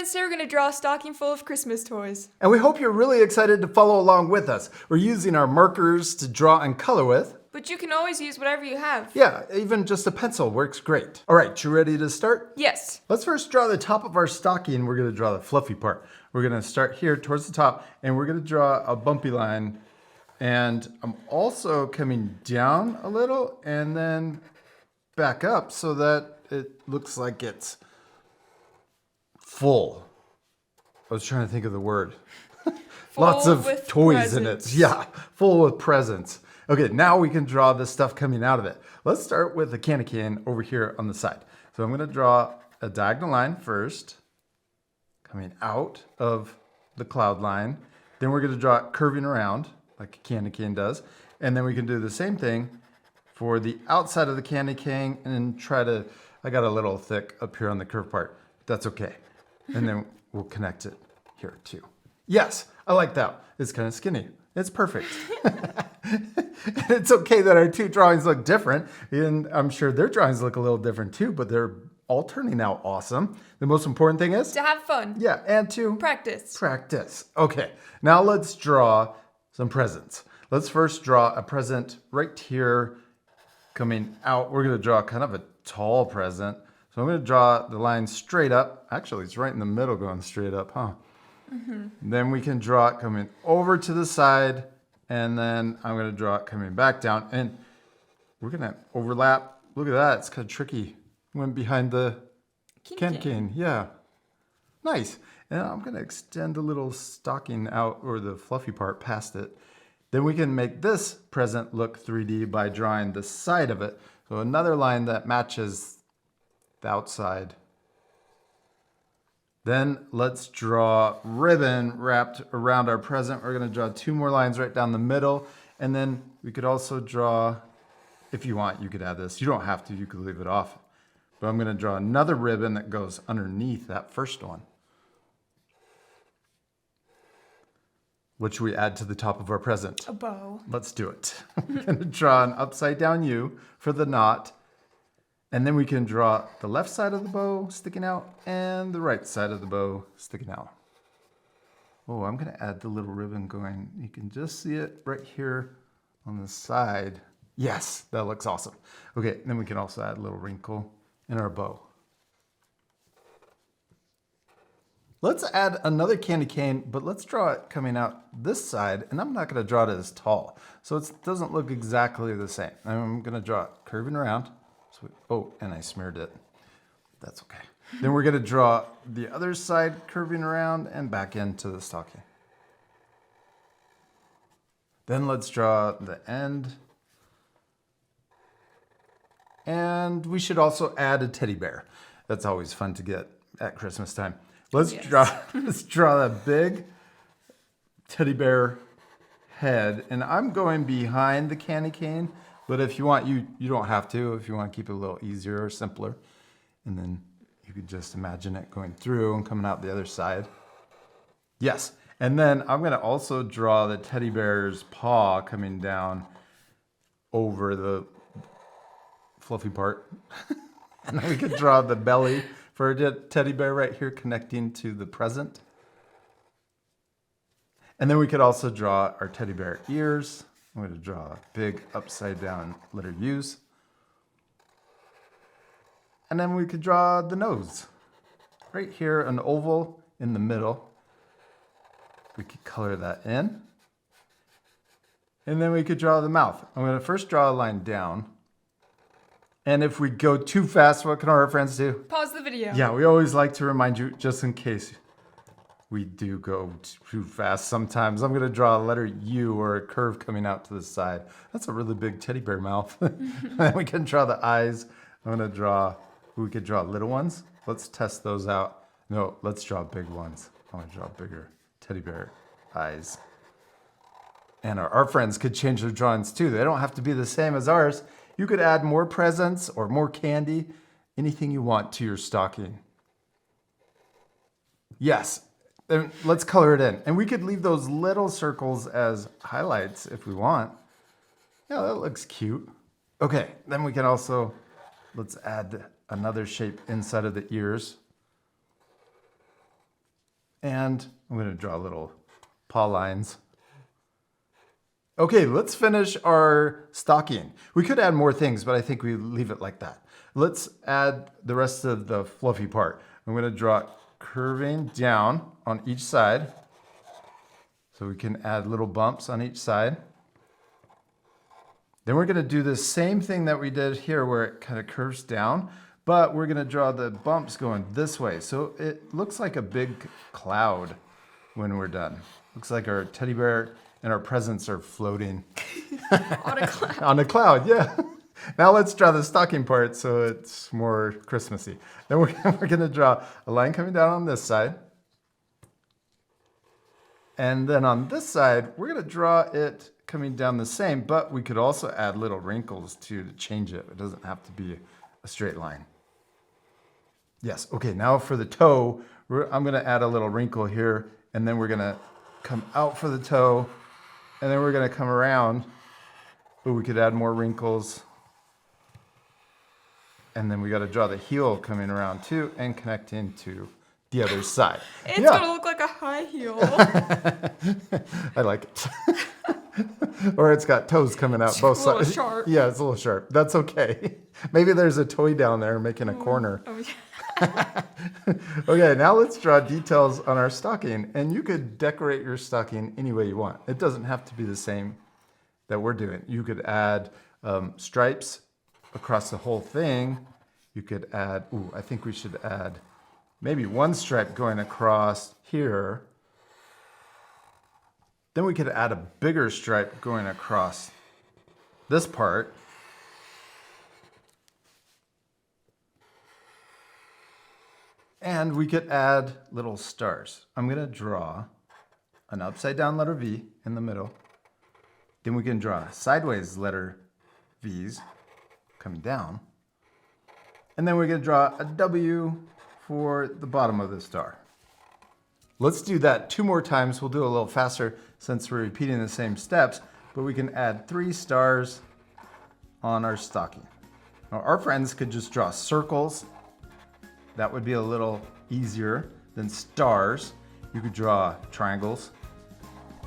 friends, today we're going to draw a stocking full of Christmas toys. And we hope you're really excited to follow along with us. We're using our markers to draw and color with. But you can always use whatever you have. Yeah, even just a pencil works great. All right, you ready to start? Yes. Let's first draw the top of our stocking. We're going to draw the fluffy part. We're going to start here towards the top, and we're going to draw a bumpy line. And I'm also coming down a little and then back up so that it looks like it's full. I was trying to think of the word. Lots of toys in it. Yeah, full with presents. Okay, now we can draw the stuff coming out of it. Let's start with the candy cane over here on the side. So I'm going to draw a diagonal line first, coming out of the cloud line. Then we're going to draw it curving around like a candy cane does. And then we can do the same thing for the outside of the candy cane and try to, I got a little thick up here on the curved part. That's okay. And then we'll connect it here too. Yes, I like that. It's kind of skinny. It's perfect. It's okay that our two drawings look different, and I'm sure their drawings look a little different too, but they're all turning out awesome. The most important thing is to have fun. Yeah, and to practice. Okay, now let's draw some presents. Let's first draw a present right here coming out. We're going to draw kind of a tall present. So I'm going to draw the line straight up. Actually, it's right in the middle going straight up, huh? Mm-hmm. Then we can draw it coming over to the side, and then I'm going to draw it coming back down, and we're going to overlap. Look at that. It's kind of tricky. Went behind the candy cane. Yeah. Nice. And I'm going to extend the little stocking out, or the fluffy part, past it. Then we can make this present look 3D by drawing the side of it. So another line that matches the outside. Then let's draw ribbon wrapped around our present. We're going to draw 2 more lines right down the middle. And then we could also draw, if you want, you could add this. You don't have to, you could leave it off. But I'm going to draw another ribbon that goes underneath that first one, which we add to the top of our present. A bow. Let's do it. I'm going to draw an upside down U for the knot. And then we can draw the left side of the bow sticking out and the right side of the bow sticking out. Oh, I'm going to add the little ribbon going. You can just see it right here on the side. Yes, that looks awesome. Okay, then we can also add a little wrinkle in our bow. Let's add another candy cane, but let's draw it coming out this side, and I'm not going to draw it as tall, so it doesn't look exactly the same. I'm going to draw it curving around. Oh, and I smeared it. That's okay. Then we're going to draw the other side curving around and back into the stocking. Then let's draw the end. And we should also add a teddy bear. That's always fun to get at Christmas time. Let's draw a big teddy bear head. And I'm going behind the candy cane. But if you want, you don't have to. If you want to keep it a little easier or simpler. And then you could just imagine it going through and coming out the other side. Yes. And then I'm going to also draw the teddy bear's paw coming down over the fluffy part. And then we could draw the belly for a teddy bear right here connecting to the present. And then we could also draw our teddy bear ears. I'm going to draw a big upside down letter U's. And then we could draw the nose. Right here, an oval in the middle. We could color that in. And then we could draw the mouth. I'm going to first draw a line down. And if we go too fast, what can our friends do? Pause the video. Yeah, we always like to remind you, just in case we do go too fast sometimes. I'm going to draw a letter U or a curve coming out to the side. That's a really big teddy bear mouth. Then we can draw the eyes. I'm going to draw, we could draw little ones. Let's test those out. No, let's draw big ones. I want to draw bigger teddy bear eyes. And our friends could change their drawings too. They don't have to be the same as ours. You could add more presents or more candy, anything you want to your stocking. Yes. Then let's color it in. And we could leave those little circles as highlights if we want. Yeah, that looks cute. Okay, then we can also, let's add another shape inside of the ears. And I'm going to draw little paw lines. Okay, let's finish our stocking. We could add more things, but I think we leave it like that. Let's add the rest of the fluffy part. I'm going to draw it curving down on each side. So we can add little bumps on each side. Then we're going to do the same thing that we did here where it kind of curves down, but we're going to draw the bumps going this way. So it looks like a big cloud when we're done. Looks like our teddy bear and our presents are floating On a cloud. on a cloud, yeah. Now let's draw the stocking part so it's more Christmassy. Then we're going to draw a line coming down on this side. And then on this side, we're going to draw it coming down the same, but we could also add little wrinkles to change it. It doesn't have to be a straight line. Yes, okay, now for the toe, I'm going to add a little wrinkle here, and then we're going to come out for the toe, and then we're going to come around. Oh, we could add more wrinkles. And then we got to draw the heel coming around too and connecting to the other side. It's gonna look like a high heel. I like it. Or it's got toes coming out both sides. It's a little sharp. Yeah, it's a little sharp. That's okay. Maybe there's a toy down there making a corner. Oh, yeah. Okay, now let's draw details on our stocking. And you could decorate your stocking any way you want. It doesn't have to be the same that we're doing. You could add stripes across the whole thing. You could add, I think we should add maybe one stripe going across here. Then we could add a bigger stripe going across this part. And we could add little stars. I'm going to draw an upside down letter V in the middle. Then we can draw sideways letter V's coming down. And then we're going to draw a W for the bottom of the star. Let's do that 2 more times. We'll do it a little faster since we're repeating the same steps, but we can add 3 stars on our stocking. Now, our friends could just draw circles. That would be a little easier than stars. You could draw triangles.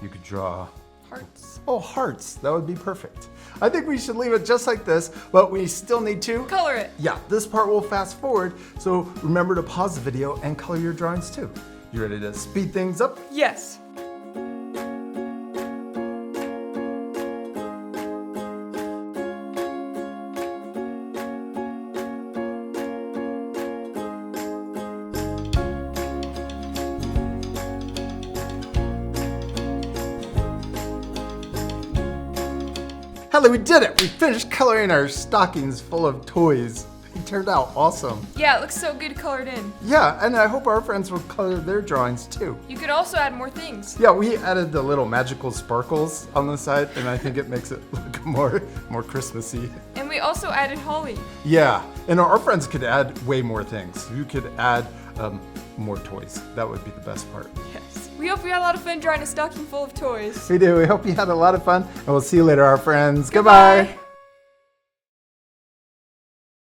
You could draw Hearts. Oh, hearts. That would be perfect. I think we should leave it just like this, but we still need to Color it. Yeah, this part will fast forward, so remember to pause the video and color your drawings too. You ready to speed things up? Yes. Hadley, we did it! We finished coloring our stockings full of toys. It turned out awesome. Yeah, it looks so good colored in. Yeah, and I hope our friends will color their drawings too. You could also add more things. Yeah, we added the little magical sparkles on the side, and I think it makes it look more Christmassy. And we also added holly. Yeah, and our friends could add way more things. You could add more toys. That would be the best part. Yes. We hope you had a lot of fun drawing a stocking full of toys. We do. We hope you had a lot of fun, and we'll see you later, our friends. Goodbye.